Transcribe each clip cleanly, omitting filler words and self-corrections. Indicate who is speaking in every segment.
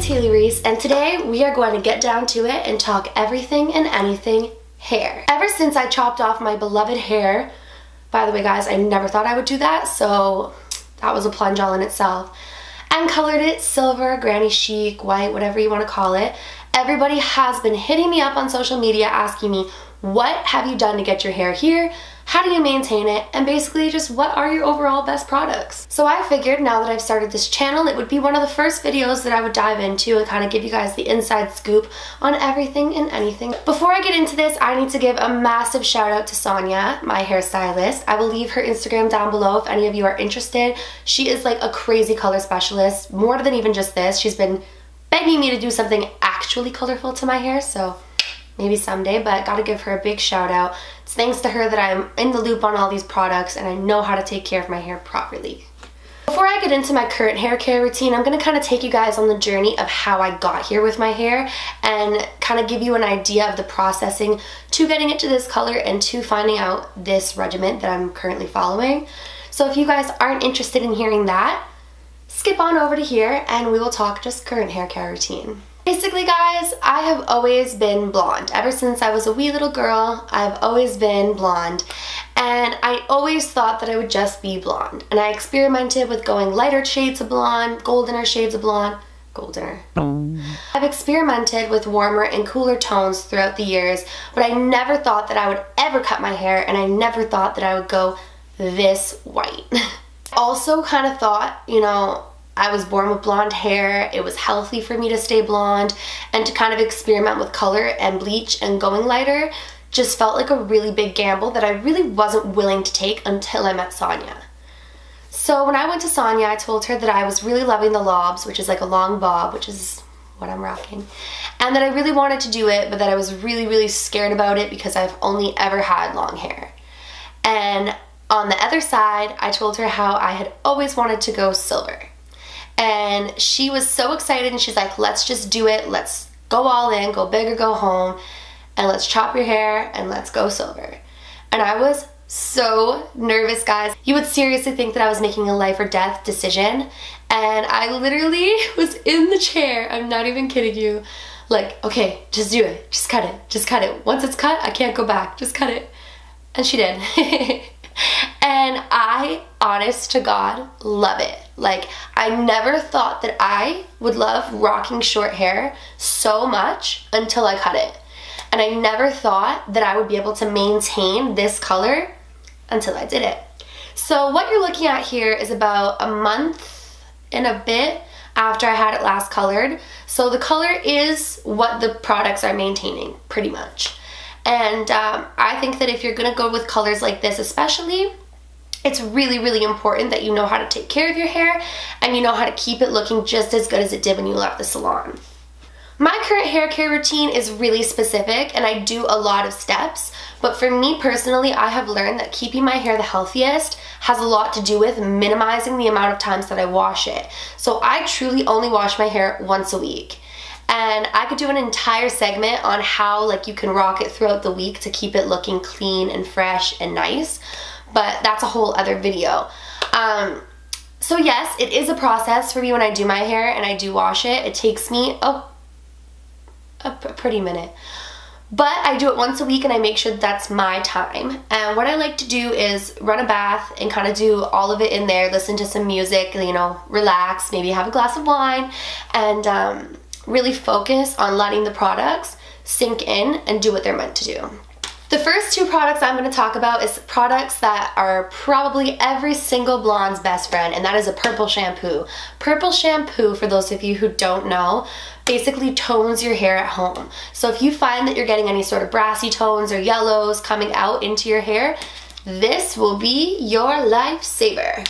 Speaker 1: it's Haley Reese, and today we are going to get down to it and talk everything and anything hair. Ever since I chopped off my beloved hair, by the way guys, I never thought I would do that, so that was a plunge all in itself, and colored it silver, granny chic, white, whatever you want to call it, everybody has been hitting me up on social media asking me, what have you done to get your hair here? How do you maintain it? And basically just what are your overall best products? So I figured now that I've started this channel, it would be one of the first videos that I would dive into and kind of give you guys the inside scoop on everything and anything. Before I get into this, I need to give a massive shout out to Sonia, my hairstylist. I will leave her Instagram down below if any of you are interested. She is like a crazy color specialist, more than even just this. She's been begging me to do something actually colorful to my hair, so maybe someday, but gotta give her a big shout out. It's thanks to her that I'm in the loop on all these products and I know how to take care of my hair properly. Before I get into my current hair care routine, I'm gonna kind of take you guys on the journey of how I got here with my hair and kind of give you an idea of the processing to getting it to this color and to finding out this regimen that I'm currently following. So if you guys aren't interested in hearing that, skip on over to here and we will talk just current hair care routine. Basically guys, I have always been blonde. Ever since I was a wee little girl, I've always been blonde. And I always thought that I would just be blonde. And I experimented with going lighter shades of blonde, goldener shades of blonde, goldener. I've experimented with warmer and cooler tones throughout the years, but I never thought that I would ever cut my hair, and I never thought that I would go this white. Also kind of thought, you know, I was born with blonde hair, it was healthy for me to stay blonde, and to kind of experiment with color and bleach and going lighter just felt like a really big gamble that I really wasn't willing to take until I met Sonia. So when I went to Sonia, I told her that I was really loving the lobs, which is like a long bob, which is what I'm rocking, and that I really wanted to do it, but that I was really scared about it because I've only ever had long hair. And on the other side, I told her how I had always wanted to go silver. And she was so excited and she's like, let's just do it, let's go all in, go big or go home, and let's chop your hair and let's go silver. And I was so nervous guys. You would seriously think that I was making a life or death decision, and I literally was in the chair, I'm not even kidding you, like, okay, just do it, just cut it, just cut it. Once it's cut, I can't go back, just cut it. And she did. And I, honest to God, love it. Like, I never thought that I would love rocking short hair so much until I cut it. And I never thought that I would be able to maintain this color until I did it. So what you're looking at here is about a month and a bit after I had it last colored. So the color is what the products are maintaining, pretty much. And I think that if you're gonna go with colors like this especially, it's really important that you know how to take care of your hair and you know how to keep it looking just as good as it did when you left the salon. My current hair care routine is really specific and I do a lot of steps, but for me personally, I have learned that keeping my hair the healthiest has a lot to do with minimizing the amount of times that I wash it. So I truly only wash my hair once a week. And I could do an entire segment on how like you can rock it throughout the week to keep it looking clean and fresh and nice, but that's a whole other video. So yes, it is a process for me when I do my hair and I do wash it. It takes me a pretty minute. But I do it once a week and I make sure that's my time. And what I like to do is run a bath and kind of do all of it in there, listen to some music, you know, relax, maybe have a glass of wine, and really focus on letting the products sink in and do what they're meant to do. The first two products I'm going to talk about is products that are probably every single blonde's best friend, and that is a purple shampoo. Purple shampoo, for those of you who don't know, basically tones your hair at home. So if you find that you're getting any sort of brassy tones or yellows coming out into your hair, this will be your lifesaver.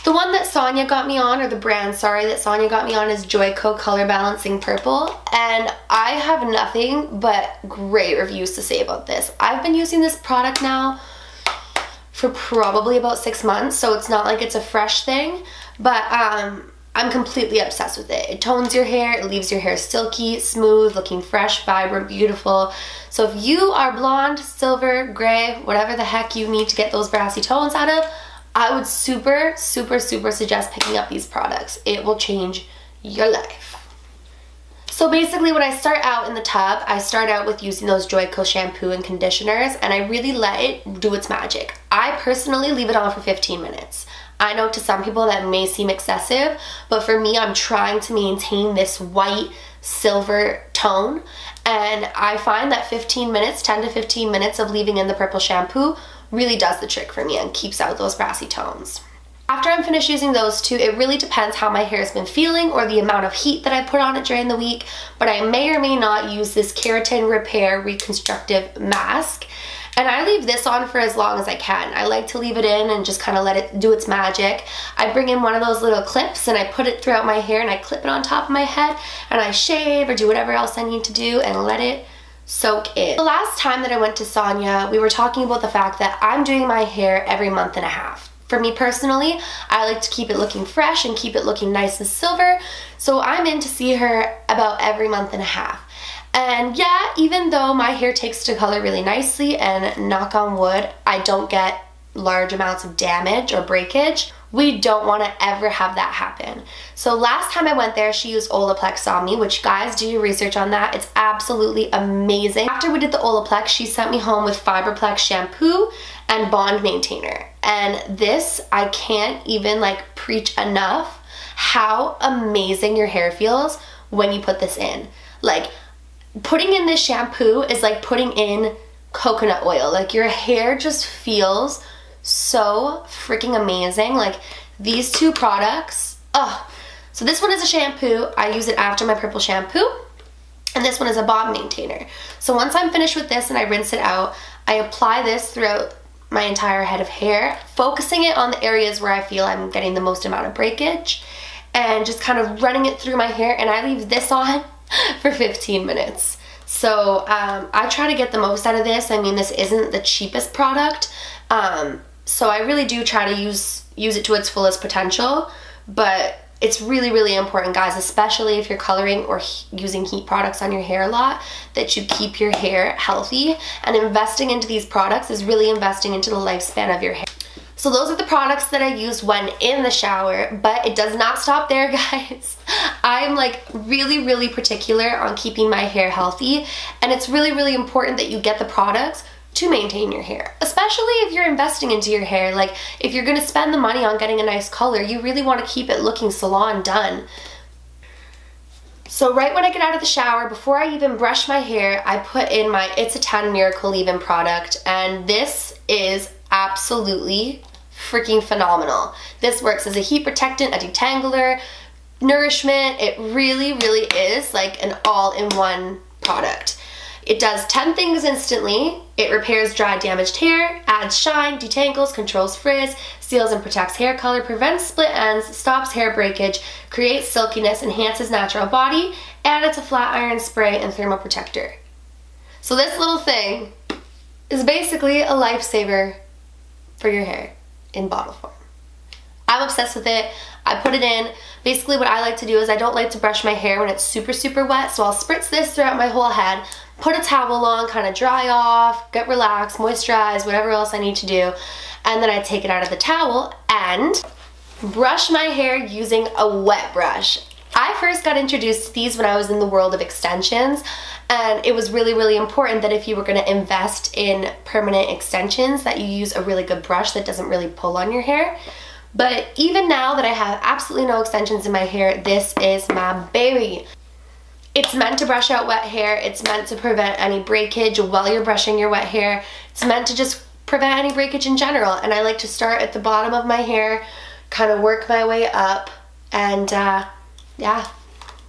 Speaker 1: The one that Sonia got me on, or the brand, sorry, that Sonia got me on is Joico Color Balancing Purple, and I have nothing but great reviews to say about this. I've been using this product now for probably about 6 months, so it's not like it's a fresh thing, but I'm completely obsessed with it. It tones your hair, it leaves your hair silky, smooth, looking fresh, vibrant, beautiful. So if you are blonde, silver, gray, whatever the heck you need to get those brassy tones out of, I would super suggest picking up these products. It will change your life. So basically when I start out in the tub, I start out with using those Joico shampoo and conditioners, and I really let it do its magic. I personally leave it on for 15 minutes. I know to some people that may seem excessive, but for me, I'm trying to maintain this white silver tone, and I find that 15 minutes, 10 to 15 minutes of leaving in the purple shampoo really does the trick for me and keeps out those brassy tones. After I'm finished using those two, it really depends how my hair has been feeling or the amount of heat that I put on it during the week, but I may or may not use this Keratin Repair Reconstructive Mask. And I leave this on for as long as I can. I like to leave it in and just kind of let it do its magic. I bring in one of those little clips and I put it throughout my hair and I clip it on top of my head and I shave or do whatever else I need to do and let it soak in. The last time that I went to Sonia, we were talking about the fact that I'm doing my hair every month and a half. For me personally, I like to keep it looking fresh and keep it looking nice and silver, so I'm in to see her about every month and a half. And yeah, even though my hair takes to color really nicely and knock on wood, I don't get large amounts of damage or breakage, we don't want to ever have that happen. So last time I went there, she used Olaplex on me, which guys, do your research on that. It's absolutely amazing. After we did the Olaplex, she sent me home with Fiberplex shampoo and Bond Maintainer. And this, I can't even like preach enough how amazing your hair feels when you put this in. Like, putting in this shampoo is like putting in coconut oil. Like, your hair just feels so freaking amazing. Like, these two products, oh. So this one is a shampoo. I use it after my purple shampoo. And this one is a Bond Maintainer. So once I'm finished with this and I rinse it out, I apply this throughout my entire head of hair, focusing it on the areas where I feel I'm getting the most amount of breakage, and just kind of running it through my hair, and I leave this on for 15 minutes. So I try to get the most out of this. I mean, this isn't the cheapest product, so I really do try to use it to its fullest potential, but it's really, really important, guys, especially if you're coloring or using heat products on your hair a lot, that you keep your hair healthy. And investing into these products is really investing into the lifespan of your hair. So those are the products that I use when in the shower, but it does not stop there, guys. I'm like really, really particular on keeping my hair healthy, and it's really, really important that you get the products to maintain your hair, especially if you're investing into your hair. Like, if you're gonna spend the money on getting a nice color, you really want to keep it looking salon done. So right when I get out of the shower, before I even brush my hair, I put in my It's a 10 Miracle Leave-In product, and this is absolutely freaking phenomenal. This works as a heat protectant, a detangler, nourishment. It really, really is like an all-in-one product. It does 10 things instantly. It repairs dry, damaged hair, adds shine, detangles, controls frizz, seals and protects hair color, prevents split ends, stops hair breakage, creates silkiness, enhances natural body, and it's a flat iron spray and thermal protector. So this little thing is basically a lifesaver for your hair in bottle form. I'm obsessed with it. I put it in. Basically what I like to do is I don't like to brush my hair when it's super, super wet, so I'll spritz this throughout my whole head, put a towel on, kind of dry off, get relaxed, moisturize, whatever else I need to do, and then I take it out of the towel and brush my hair using a wet brush. I first got introduced to these when I was in the world of extensions, and it was really, really important that if you were going to invest in permanent extensions, that you use a really good brush that doesn't really pull on your hair. But even now that I have absolutely no extensions in my hair, this is my baby. It's meant to brush out wet hair. It's meant to prevent any breakage while you're brushing your wet hair. It's meant to just prevent any breakage in general. And I like to start at the bottom of my hair, kind of work my way up, and yeah,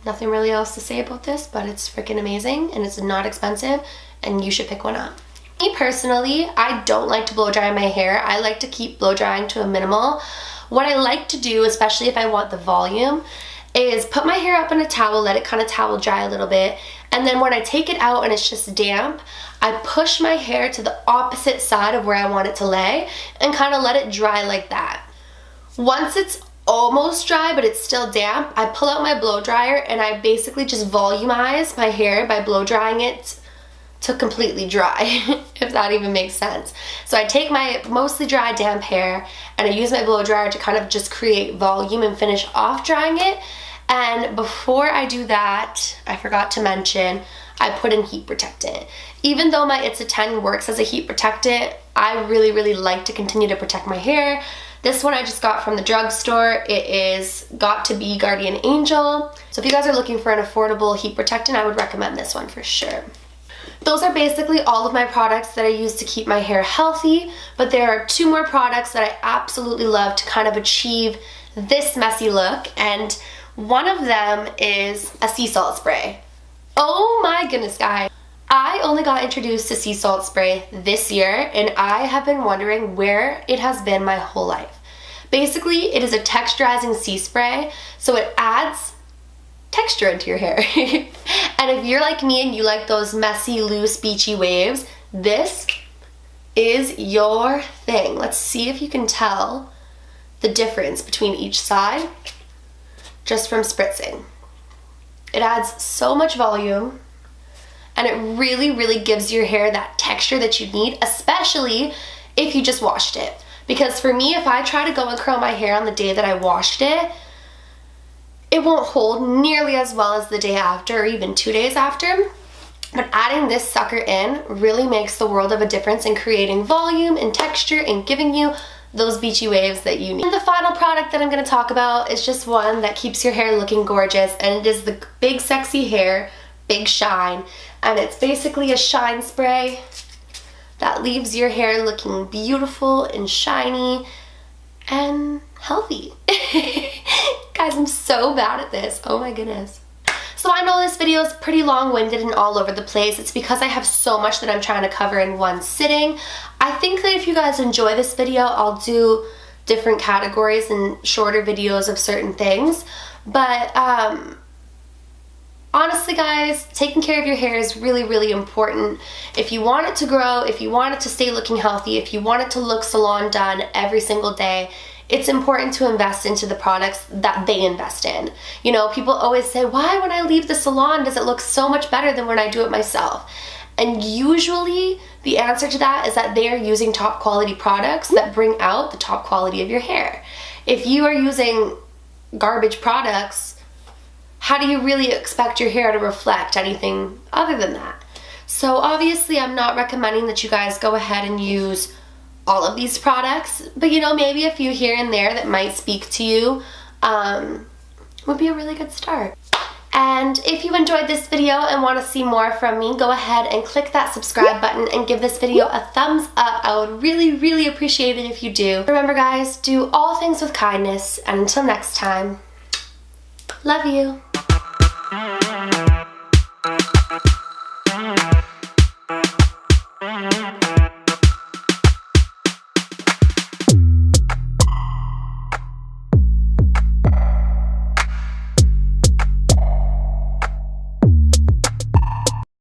Speaker 1: nothing really else to say about this, but it's freaking amazing and it's not expensive and you should pick one up. Me personally, I don't like to blow dry my hair. I like to keep blow drying to a minimal. What I like to do, especially if I want the volume, is put my hair up in a towel, let it kind of towel dry a little bit, and then when I take it out and it's just damp, I push my hair to the opposite side of where I want it to lay and kind of let it dry like that. Once it's almost dry but it's still damp, I pull out my blow dryer and I basically just volumize my hair by blow drying it to completely dry, if that even makes sense. So I take my mostly dry, damp hair and I use my blow dryer to kind of just create volume and finish off drying it. And before I do that, I forgot to mention, I put in heat protectant. Even though my It's a 10 works as a heat protectant, I really like to continue to protect my hair. This one I just got from the drugstore. It is Got to Be Guardian Angel. So if you guys are looking for an affordable heat protectant, I would recommend this one for sure. Those are basically all of my products that I use to keep my hair healthy, but there are 2 more products that I absolutely love to kind of achieve this messy look, and one of them is a sea salt spray. Oh my goodness, guys. I only got introduced to sea salt spray this year, and I have been wondering where it has been my whole life. Basically, it is a texturizing sea spray, so it adds texture into your hair. And if you're like me and you like those messy, loose, beachy waves, this is your thing. Let's see if you can tell the difference between each side just from spritzing. It adds so much volume, and it really gives your hair that texture that you need, especially if you just washed it. Because for me, if I try to go and curl my hair on the day that I washed it, it won't hold nearly as well as the day after or even 2 days after. But adding this sucker in really makes the world of a difference in creating volume and texture and giving you those beachy waves that you need. And the final product that I'm going to talk about is just one that keeps your hair looking gorgeous, and it is the Big Sexy Hair Big Shine. And it's basically a shine spray that leaves your hair looking beautiful and shiny and healthy. Guys, I'm so bad at this. Oh my goodness. So I know this video is pretty long-winded and all over the place. It's because I have so much that I'm trying to cover in one sitting. I think that if you guys enjoy this video, I'll do different categories and shorter videos of certain things. But honestly, guys, taking care of your hair is really important. If you want it to grow, if you want it to stay looking healthy, if you want it to look salon done every single day, it's important to invest into the products that they invest in. You know, people always say, why when I leave the salon does it look so much better than when I do it myself? And usually the answer to that is that they are using top quality products that bring out the top quality of your hair. If you are using garbage products, how do you really expect your hair to reflect anything other than that? So obviously I'm not recommending that you guys go ahead and use all of these products, but you know, maybe a few here and there that might speak to you would be a really good start. And if you enjoyed this video and want to see more from me, go ahead and click that subscribe button and give this video a thumbs up. I would really appreciate it if you do. Remember guys, do all things with kindness, and until next time, love you.